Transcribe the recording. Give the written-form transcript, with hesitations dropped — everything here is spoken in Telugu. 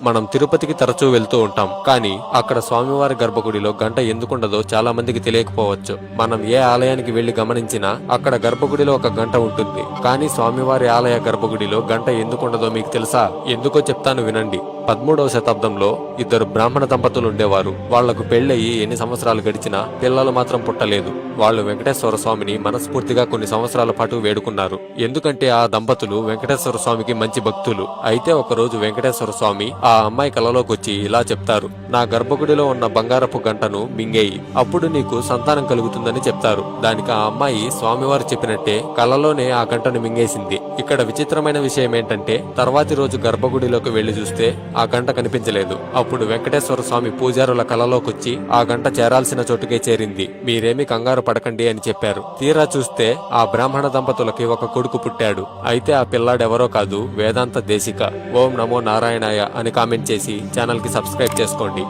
మనం తిరుపతికి తరచూ వెళ్తూ ఉంటాం, కానీ అక్కడ స్వామివారి గర్భగుడిలో గంట ఎందుకుండదో చాలా మందికి తెలియకపోవచ్చు. మనం ఏ ఆలయానికి వెళ్లి గమనించినా అక్కడ గర్భగుడిలో ఒక గంట ఉంటుంది, కానీ స్వామివారి ఆలయ గర్భగుడిలో గంట ఎందుకుండదో మీకు తెలుసా? ఎందుకో చెప్తాను వినండి. 13వ శతాబ్దంలో ఇద్దరు బ్రాహ్మణ దంపతులు ఉండేవారు. వాళ్లకు పెళ్లయి ఎన్ని సంవత్సరాలు గడిచినా పిల్లలు మాత్రం పుట్టలేదు. వాళ్ళు వెంకటేశ్వర స్వామిని మనస్ఫూర్తిగా కొన్ని సంవత్సరాల పాటు వేడుకున్నారు. ఎందుకంటే ఆ దంపతులు వెంకటేశ్వర స్వామికి మంచి భక్తులు. అయితే ఒక రోజు వెంకటేశ్వర స్వామి ఆ అమ్మాయి కలలోకి వచ్చి ఇలా చెప్తారు: నా గర్భగుడిలో ఉన్న బంగారపు గంటను మింగేయి, అప్పుడు నీకు సంతానం కలుగుతుందని చెప్తారు. దానికి ఆ అమ్మాయి స్వామివారు చెప్పినట్టే కలలోనే ఆ గంటను మింగేసింది. ఇక్కడ విచిత్రమైన విషయం ఏంటంటే తర్వాతి రోజు గర్భగుడిలోకి వెళ్లి చూస్తే ఆ గంట కనిపించలేదు. అప్పుడు వెంకటేశ్వర స్వామి పూజారుల కలలోకొచ్చి ఆ గంట చేరాల్సిన చోటుకే చేరింది, మీరేమీ కంగారు పడకండి అని చెప్పారు. తీరా చూస్తే ఆ బ్రాహ్మణ దంపతులకి ఒక కొడుకు పుట్టాడు. అయితే ఆ పిల్లాడెవరో కాదు, వేదాంత దేశిక. ఓం నమో నారాయణాయ అని కామెంట్ చేసి ఛానల్ కి సబ్స్క్రైబ్ చేసుకోండి.